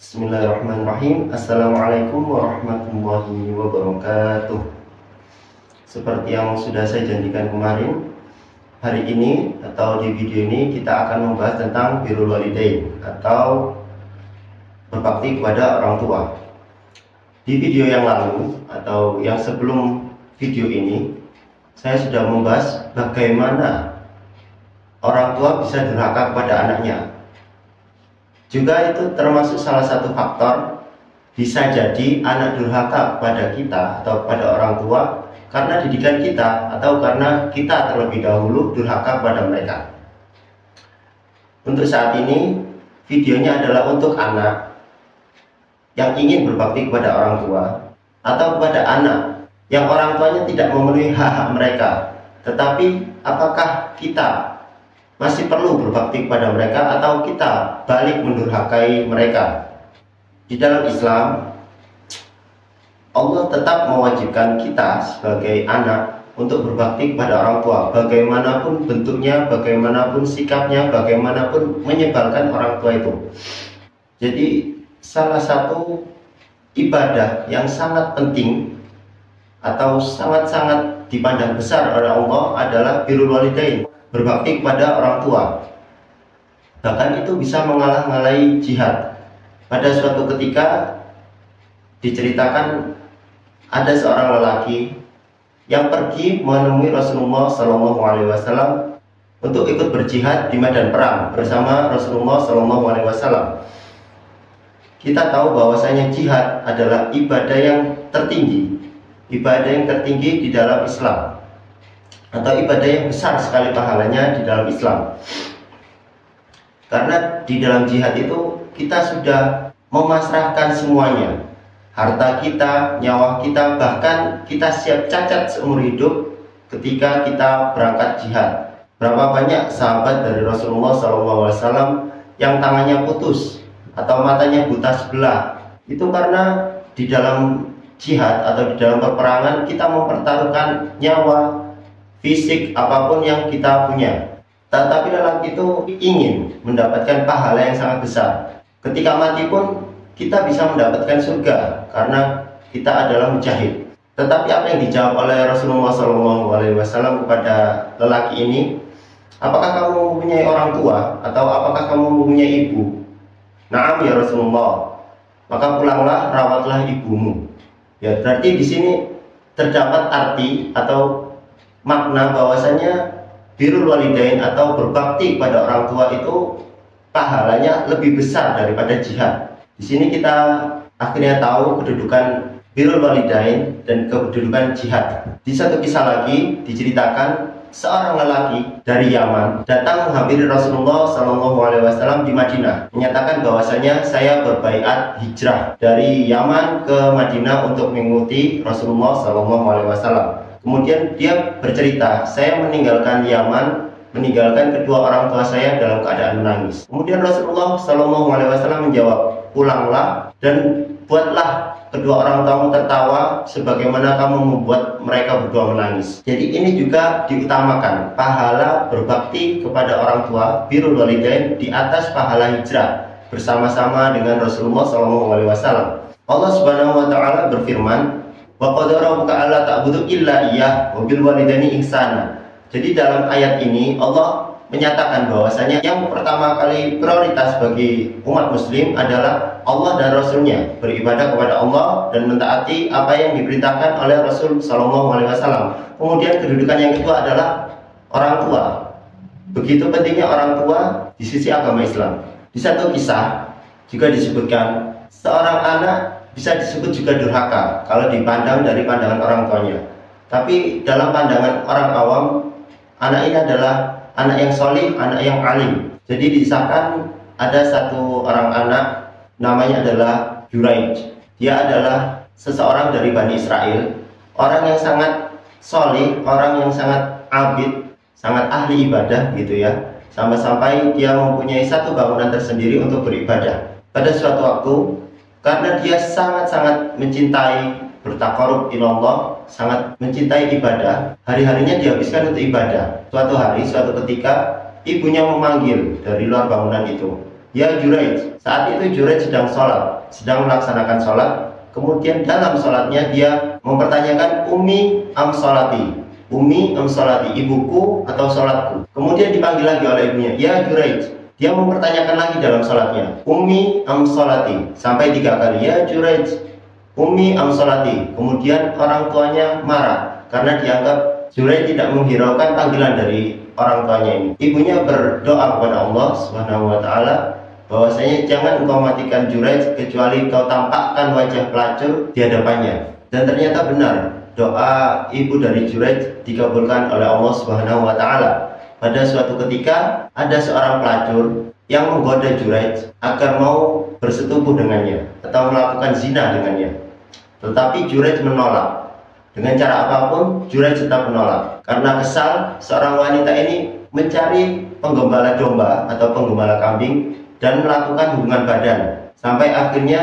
Bismillahirrahmanirrahim. Assalamualaikum warahmatullahi wabarakatuh. Seperti yang sudah saya janjikan kemarin, hari ini atau di video ini kita akan membahas tentang birrul walidain atau berbakti kepada orang tua. Di video yang lalu atau yang sebelum video ini, saya sudah membahas bagaimana orang tua bisa durhaka kepada anaknya. Juga itu termasuk salah satu faktor bisa jadi anak durhaka kepada kita atau kepada orang tua karena didikan kita atau karena kita terlebih dahulu durhaka kepada mereka. Untuk saat ini videonya adalah untuk anak yang ingin berbakti kepada orang tua atau kepada anak yang orang tuanya tidak memenuhi hak-hak mereka, tetapi apakah kita masih perlu berbakti kepada mereka atau kita balik mendurhakai mereka? Di dalam Islam, Allah tetap mewajibkan kita sebagai anak untuk berbakti kepada orang tua, bagaimanapun bentuknya, bagaimanapun sikapnya, bagaimanapun menyebalkan orang tua itu. Jadi salah satu ibadah yang sangat penting atau sangat-sangat dipandang besar oleh Allah adalah birrul walidain, berbakti kepada orang tua. Bahkan itu bisa mengalah-ngalahi jihad. Pada suatu ketika diceritakan ada seorang lelaki yang pergi menemui Rasulullah SAW untuk ikut berjihad di medan perang bersama Rasulullah SAW. Kita tahu bahwasanya jihad adalah ibadah yang tertinggi, di dalam Islam, atau ibadah yang besar sekali pahalanya di dalam Islam. Karena di dalam jihad itu kita sudah memasrahkan semuanya, harta kita, nyawa kita, bahkan kita siap cacat seumur hidup ketika kita berangkat jihad. Berapa banyak sahabat dari Rasulullah SAW yang tangannya putus atau matanya buta sebelah, itu karena di dalam jihad atau di dalam peperangan kita mempertaruhkan nyawa, fisik, apapun yang kita punya. Tetapi lelaki itu ingin mendapatkan pahala yang sangat besar. Ketika mati pun kita bisa mendapatkan surga karena kita adalah mujahid. Tetapi apa yang dijawab oleh Rasulullah SAW kepada lelaki ini? Apakah kamu mempunyai orang tua atau apakah kamu mempunyai ibu? Naam ya Rasulullah. Maka pulanglah, rawatlah ibumu. Ya, berarti di sini terdapat arti atau makna bahwasanya birrul walidain atau berbakti pada orang tua itu pahalanya lebih besar daripada jihad. Di sini kita akhirnya tahu kedudukan birrul walidain dan kedudukan jihad. Di satu kisah lagi diceritakan seorang lelaki dari Yaman datang menghampiri Rasulullah SAW di Madinah, menyatakan bahwasanya saya berbaiat hijrah dari Yaman ke Madinah untuk mengikuti Rasulullah SAW. Kemudian dia bercerita, saya meninggalkan Yaman, meninggalkan kedua orang tua saya dalam keadaan menangis. Kemudian Rasulullah SAW menjawab, pulanglah dan buatlah kedua orang tuamu tertawa sebagaimana kamu membuat mereka berdua menangis. Jadi ini juga diutamakan pahala berbakti kepada orang tua, birrul walidain, di atas pahala hijrah bersama-sama dengan Rasulullah SAW. Allah Subhanahu wa taala berfirman, wa qadara rabbuka alla ta'budu illa iyyah wa bil walidaini ihsana. Jadi dalam ayat ini Allah menyatakan bahwasanya yang pertama kali prioritas bagi umat muslim adalah Allah dan Rasulnya, beribadah kepada Allah dan mentaati apa yang diperintahkan oleh Rasul SAW. Kemudian kedudukan yang kedua adalah orang tua. Begitu pentingnya orang tua di sisi agama Islam. Di satu kisah juga disebutkan seorang anak bisa disebut juga durhaka kalau dipandang dari pandangan orang tuanya. Tapi dalam pandangan orang awam, anak ini adalah anak yang solih, anak yang alim. Jadi disahkan ada satu orang anak namanya adalah Juraij. Dia adalah seseorang dari Bani Israel, orang yang sangat solih, orang yang sangat abid, sangat ahli ibadah gitu ya. Sampai-sampai dia mempunyai satu bangunan tersendiri untuk beribadah. Pada suatu waktu, karena dia sangat-sangat mencintai bertaqarrub ilallah, sangat mencintai ibadah, hari-harinya dihabiskan untuk ibadah. Suatu hari, suatu ketika, ibunya memanggil dari luar bangunan itu, ya Juraij. Saat itu Juraij sedang sholat, sedang melaksanakan sholat. Kemudian dalam sholatnya dia mempertanyakan Ummi am sholati, Ummi am sholati, ibuku atau sholatku. Kemudian dipanggil lagi oleh ibunya, ya Juraij. Dia mempertanyakan lagi dalam sholatnya, Ummi am sholati, sampai 3 kali, ya Juraij, Ummi am sholati. Kemudian orang tuanya marah karena dianggap Juraij tidak menghiraukan panggilan dari orang tuanya ini. Ibunya berdoa kepada Allah Subhanahu wa taala bahwasanya jangan engkau matikan Juraij kecuali kau tampakkan wajah pelacur di hadapannya. Dan ternyata benar, doa ibu dari Juraij dikabulkan oleh Allah Subhanahu wa taala. Pada suatu ketika ada seorang pelacur yang menggoda Juraij agar mau bersetubuh dengannya atau melakukan zina dengannya. Tetapi Juraij menolak. Dengan cara apapun Juraij tetap menolak. Karena kesal, seorang wanita ini mencari penggembala domba atau penggembala kambing dan melakukan hubungan badan. Sampai akhirnya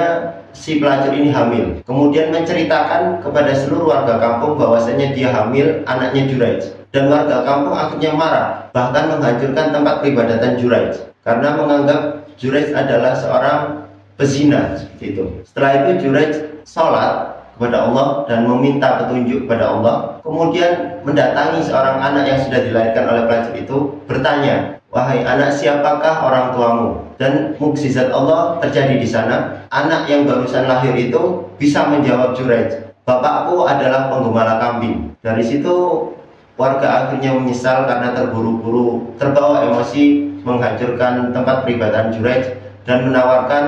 si pelacur ini hamil. Kemudian menceritakan kepada seluruh warga kampung bahwasanya dia hamil anaknya Juraij. Dan warga kampung akhirnya marah, bahkan menghancurkan tempat peribadatan Juraij karena menganggap Juraij adalah seorang pezina seperti itu. Setelah itu Juraij sholat kepada Allah dan meminta petunjuk kepada Allah. Kemudian mendatangi seorang anak yang sudah dilahirkan oleh pelacur itu, bertanya, wahai anak, siapakah orang tuamu? Dan mukjizat Allah terjadi di sana. Anak yang barusan lahir itu bisa menjawab Juraij, bapakku adalah penggembala kambing. Dari situ warga akhirnya menyesal karena terburu-buru, terbawa emosi, menghancurkan tempat peribadatan Juraij dan menawarkan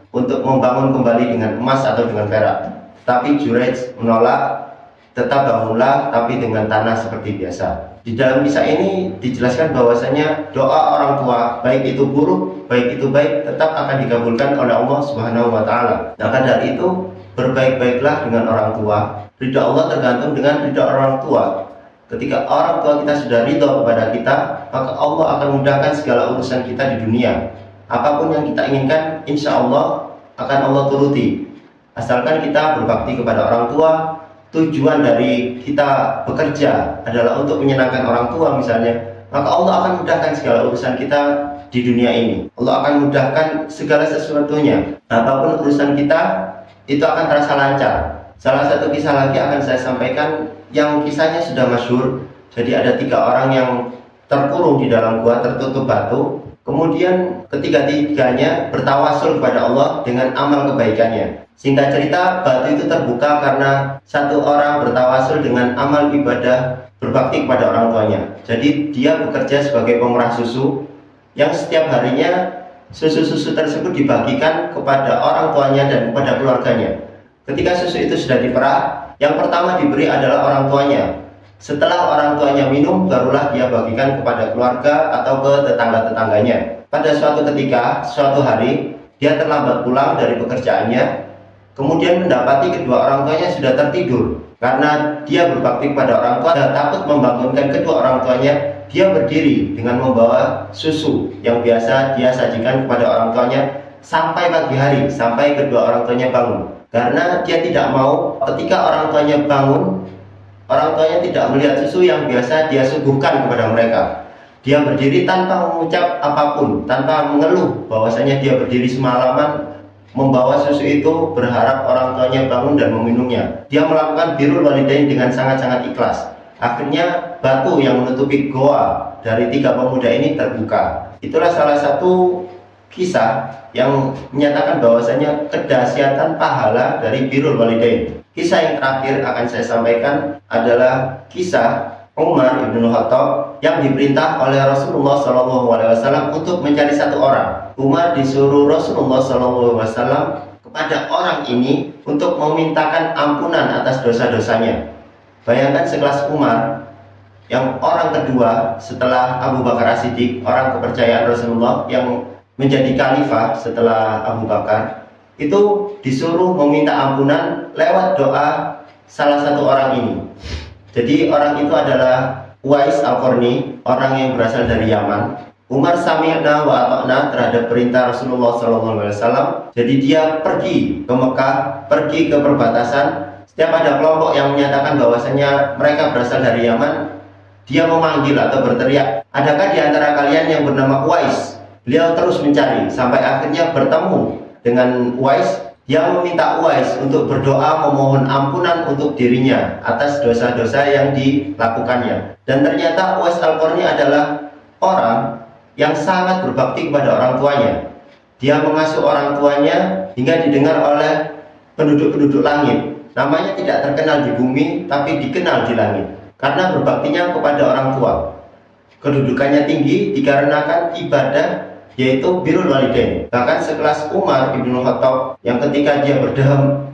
untuk membangun kembali dengan emas atau dengan perak. Tapi Juraij menolak, tetap bangunlah tapi dengan tanah seperti biasa. Di dalam kisah ini dijelaskan bahwasanya doa orang tua, baik itu buruk, baik itu baik, tetap akan dikabulkan oleh Allah Subhanahu wa taala. Maka dari itu, berbaik-baiklah dengan orang tua. Ridha Allah tergantung dengan ridha orang tua. Ketika orang tua kita sudah ridho kepada kita, maka Allah akan mudahkan segala urusan kita di dunia. Apapun yang kita inginkan, insya Allah akan Allah turuti. Asalkan kita berbakti kepada orang tua. Tujuan dari kita bekerja adalah untuk menyenangkan orang tua misalnya, maka Allah akan mudahkan segala urusan kita di dunia ini. Allah akan mudahkan segala sesuatunya. Apapun urusan kita, itu akan terasa lancar. Salah satu kisah lagi akan saya sampaikan yang kisahnya sudah masyhur. Jadi ada 3 orang yang terkurung di dalam gua tertutup batu. Kemudian ketiga-tiganya bertawasul kepada Allah dengan amal kebaikannya. Singkat cerita, batu itu terbuka karena satu orang bertawasul dengan amal ibadah berbakti kepada orang tuanya. Jadi dia bekerja sebagai pemurah susu yang setiap harinya susu-susu tersebut dibagikan kepada orang tuanya dan kepada keluarganya. Ketika susu itu sudah diperah, yang pertama diberi adalah orang tuanya. Setelah orang tuanya minum, barulah dia bagikan kepada keluarga atau ke tetangga-tetangganya. Pada suatu ketika, suatu hari, dia terlambat pulang dari pekerjaannya. Kemudian mendapati kedua orang tuanya sudah tertidur. Karena dia berbakti kepada orang tua dan takut membangunkan kedua orang tuanya, dia berdiri dengan membawa susu yang biasa dia sajikan kepada orang tuanya sampai pagi hari, sampai kedua orang tuanya bangun. Karena dia tidak mau ketika orang tuanya bangun, orang tuanya tidak melihat susu yang biasa dia suguhkan kepada mereka. Dia berdiri tanpa mengucap apapun, tanpa mengeluh bahwasanya dia berdiri semalaman membawa susu itu, berharap orang tuanya bangun dan meminumnya. Dia melakukan birrul walidain dengan sangat-sangat ikhlas. Akhirnya batu yang menutupi goa dari 3 pemuda ini terbuka. Itulah salah satu kisah yang menyatakan bahwasanya kedahsyatan pahala dari birrul walidain. Kisah yang terakhir akan saya sampaikan adalah kisah Umar ibn Khattab yang diperintah oleh Rasulullah SAW untuk mencari satu orang. Umar disuruh Rasulullah SAW kepada orang ini untuk memintakan ampunan atas dosa-dosanya. Bayangkan sekelas Umar, yang orang kedua setelah Abu Bakar As-Siddiq, orang kepercayaan Rasulullah yang menjadi khalifah setelah Abu Bakar, itu disuruh meminta ampunan lewat doa salah satu orang ini. Jadi orang itu adalah Uwais Al-Qarni, orang yang berasal dari Yaman. Umar sami'na wa ata'na terhadap perintah Rasulullah SAW. Jadi dia pergi ke Mekah, pergi ke perbatasan. Setiap ada kelompok yang menyatakan bahwasanya mereka berasal dari Yaman, dia memanggil atau berteriak, adakah di antara kalian yang bernama Uwais? Beliau terus mencari sampai akhirnya bertemu dengan Uwais. Dia meminta Uwais untuk berdoa memohon ampunan untuk dirinya atas dosa-dosa yang dilakukannya. Dan ternyata Uwais Al-Qarni adalah orang yang sangat berbakti kepada orang tuanya. Dia mengasuh orang tuanya hingga didengar oleh penduduk-penduduk langit. Namanya tidak terkenal di bumi, tapi dikenal di langit karena berbaktinya kepada orang tua. Kedudukannya tinggi dikarenakan ibadah, yaitu birrul walidain. Bahkan sekelas Umar bin Khattab yang ketika dia berdaham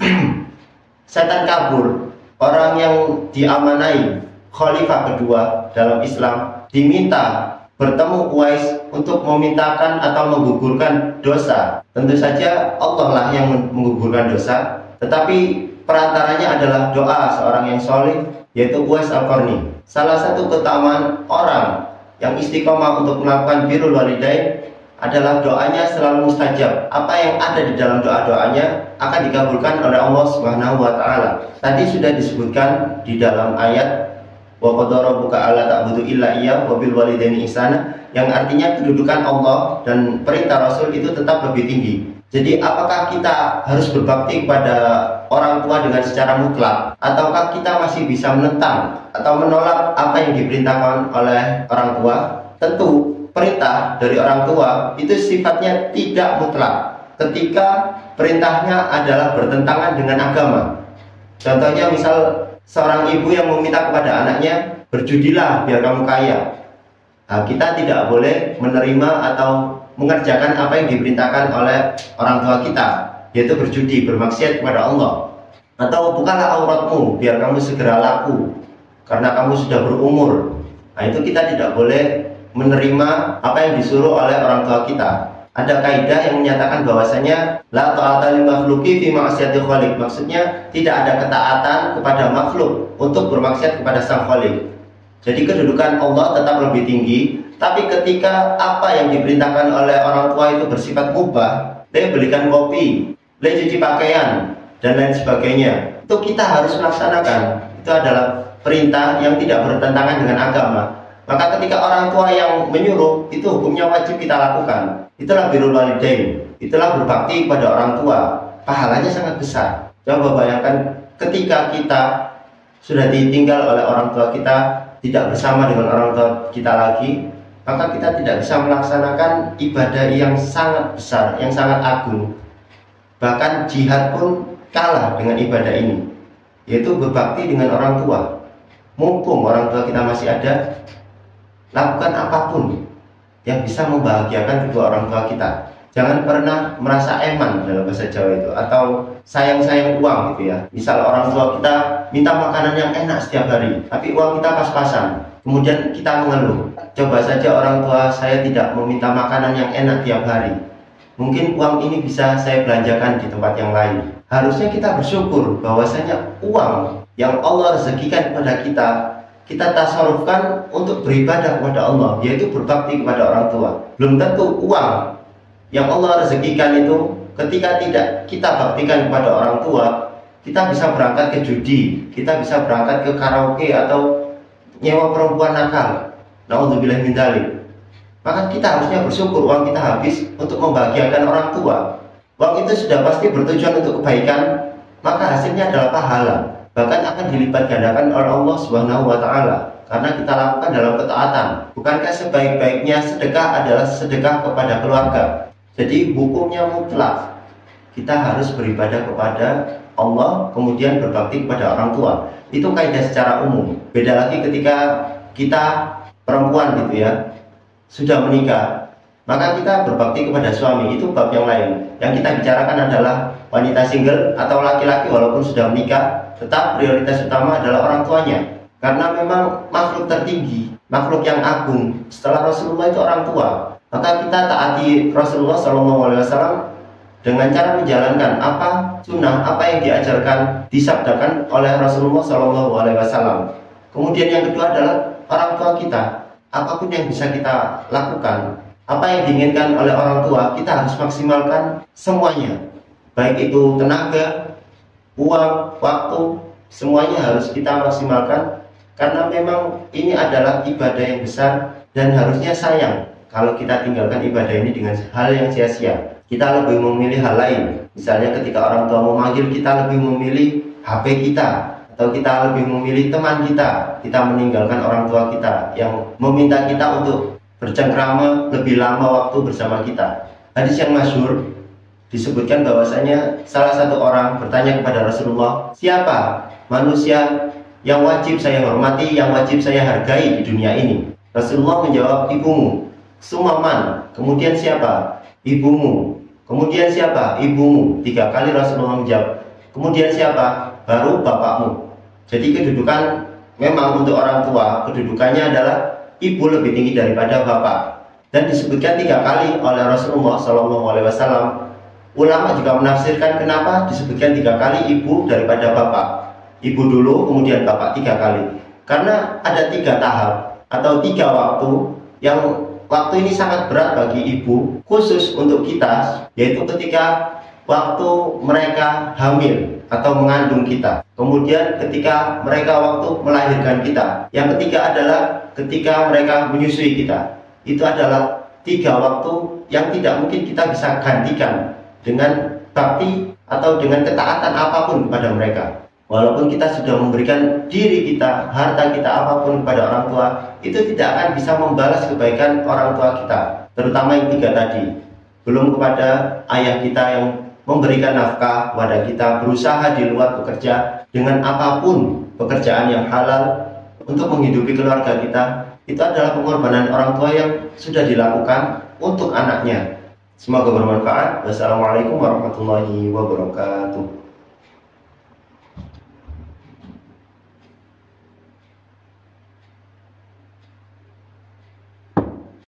setan kabur, orang yang diamanai khalifah kedua dalam Islam diminta bertemu Uwais untuk memintakan atau menggugurkan dosa. Tentu saja Allah lah yang menggugurkan dosa, tetapi perantaranya adalah doa seorang yang soleh, yaitu Uwais Al-Qarni. Salah satu keutamaan orang yang istiqomah untuk melakukan birrul walidain adalah doanya selalu mustajab. Apa yang ada di dalam doa-doanya akan dikabulkan oleh Allah Subhanahu wa taala. Tadi sudah disebutkan di dalam ayat wa qadara rabbuka alla ta'budu illa iyyah wa bil walidaini ihsana, yang artinya kedudukan Allah dan perintah Rasul itu tetap lebih tinggi. Jadi apakah kita harus berbakti kepada orang tua dengan secara mutlak, ataukah kita masih bisa menentang atau menolak apa yang diperintahkan oleh orang tua? Tentu perintah dari orang tua itu sifatnya tidak mutlak ketika perintahnya adalah bertentangan dengan agama. Contohnya misal seorang ibu yang meminta kepada anaknya, berjudilah biar kamu kaya. Nah, kita tidak boleh menerima atau mengerjakan apa yang diperintahkan oleh orang tua kita, yaitu berjudi, bermaksiat kepada Allah. Atau bukanlah auratmu biar kamu segera laku karena kamu sudah berumur. Nah, itu kita tidak boleh menerima apa yang disuruh oleh orang tua kita. Ada kaidah yang menyatakan bahwasanya la ta'ata lil makhluqi fi ma'siyati khaliq. Maksudnya tidak ada ketaatan kepada makhluk untuk bermaksiat kepada sang khaliq. Jadi kedudukan Allah tetap lebih tinggi, tapi ketika apa yang diperintahkan oleh orang tua itu bersifat mubah, dia belikan kopi, dia cuci pakaian dan lain sebagainya, itu kita harus melaksanakan. Itu adalah perintah yang tidak bertentangan dengan agama. Maka ketika orang tua yang menyuruh, itu hukumnya wajib kita lakukan. Itulah birrul walidain, itulah berbakti kepada orang tua. Pahalanya sangat besar. Coba bayangkan ketika kita sudah ditinggal oleh orang tua kita, tidak bersama dengan orang tua kita lagi, maka kita tidak bisa melaksanakan ibadah yang sangat besar, yang sangat agung. Bahkan jihad pun kalah dengan ibadah ini, yaitu berbakti dengan orang tua. Mumpung orang tua kita masih ada, lakukan apapun yang bisa membahagiakan kedua orang tua kita. Jangan pernah merasa eman dalam bahasa Jawa itu, atau sayang-sayang uang gitu ya. Misal orang tua kita minta makanan yang enak setiap hari, tapi uang kita pas-pasan, kemudian kita mengeluh. Coba saja orang tua saya tidak meminta makanan yang enak tiap hari, mungkin uang ini bisa saya belanjakan di tempat yang lain. Harusnya kita bersyukur bahwasanya uang yang Allah rezekikan kepada kita tasarufkan untuk beribadah kepada Allah, yaitu berbakti kepada orang tua. Belum tentu uang yang Allah rezekikan itu ketika tidak kita baktikan kepada orang tua, kita bisa berangkat ke judi, kita bisa berangkat ke karaoke atau nyewa perempuan nakal. Na'udzubillah min dzalik. Maka kita harusnya bersyukur uang kita habis untuk membahagiakan orang tua. Uang itu sudah pasti bertujuan untuk kebaikan, maka hasilnya adalah pahala, bahkan akan dilipat gandakan oleh Allah Subhanahu wa taala karena kita lakukan dalam ketaatan. Bukankah sebaik-baiknya sedekah adalah sedekah kepada keluarga? Jadi hukumnya mutlak, kita harus beribadah kepada Allah, kemudian berbakti kepada orang tua. Itu kaidah secara umum. Beda lagi ketika kita perempuan gitu ya, sudah menikah, maka kita berbakti kepada suami, itu bab yang lain. Yang kita bicarakan adalah wanita single atau laki-laki walaupun sudah menikah, tetap prioritas utama adalah orang tuanya. Karena memang makhluk tertinggi, makhluk yang agung setelah Rasulullah itu orang tua. Maka kita taati Rasulullah SAW dengan cara menjalankan apa sunnah, apa yang diajarkan, disabdakan oleh Rasulullah SAW. Kemudian yang kedua adalah orang tua kita. Apapun yang bisa kita lakukan, apa yang diinginkan oleh orang tua, kita harus maksimalkan semuanya. Baik itu tenaga, uang, waktu, semuanya harus kita maksimalkan. Karena memang ini adalah ibadah yang besar dan harusnya sayang kalau kita tinggalkan ibadah ini dengan hal yang sia-sia. Kita lebih memilih hal lain. Misalnya ketika orang tua memanggil, kita lebih memilih HP kita, atau kita lebih memilih teman kita. Kita meninggalkan orang tua kita yang meminta kita untuk bercengkrama lebih lama waktu bersama kita. Hadis yang masyhur disebutkan bahwasanya salah satu orang bertanya kepada Rasulullah, siapa manusia yang wajib saya hormati, yang wajib saya hargai di dunia ini? Rasulullah menjawab, ibumu. Sumaman. Kemudian siapa? Ibumu. Kemudian siapa? Ibumu. 3 kali Rasulullah menjawab. Kemudian siapa? Baru bapakmu. Jadi kedudukan memang untuk orang tua, kedudukannya adalah ibu lebih tinggi daripada bapak. Dan disebutkan 3 kali oleh Rasulullah SAW. Ulama juga menafsirkan kenapa disebutkan 3 kali ibu daripada bapak. Ibu dulu, kemudian bapak 3 kali. Karena ada 3 tahap atau 3 waktu yang waktu ini sangat berat bagi ibu, khusus untuk kita, yaitu ketika waktu mereka hamil atau mengandung kita, kemudian ketika mereka waktu melahirkan kita, yang ketiga adalah ketika mereka menyusui kita. Itu adalah 3 waktu yang tidak mungkin kita bisa gantikan dengan bakti atau dengan ketaatan apapun kepada mereka. Walaupun kita sudah memberikan diri kita, harta kita, apapun kepada orang tua, itu tidak akan bisa membalas kebaikan orang tua kita. Terutama yang 3 tadi. Belum kepada ayah kita yang memberikan nafkah kepada kita, berusaha di luar bekerja dengan apapun pekerjaan yang halal untuk menghidupi keluarga kita. Itu adalah pengorbanan orang tua yang sudah dilakukan untuk anaknya. Semoga bermanfaat. Wassalamualaikum warahmatullahi wabarakatuh.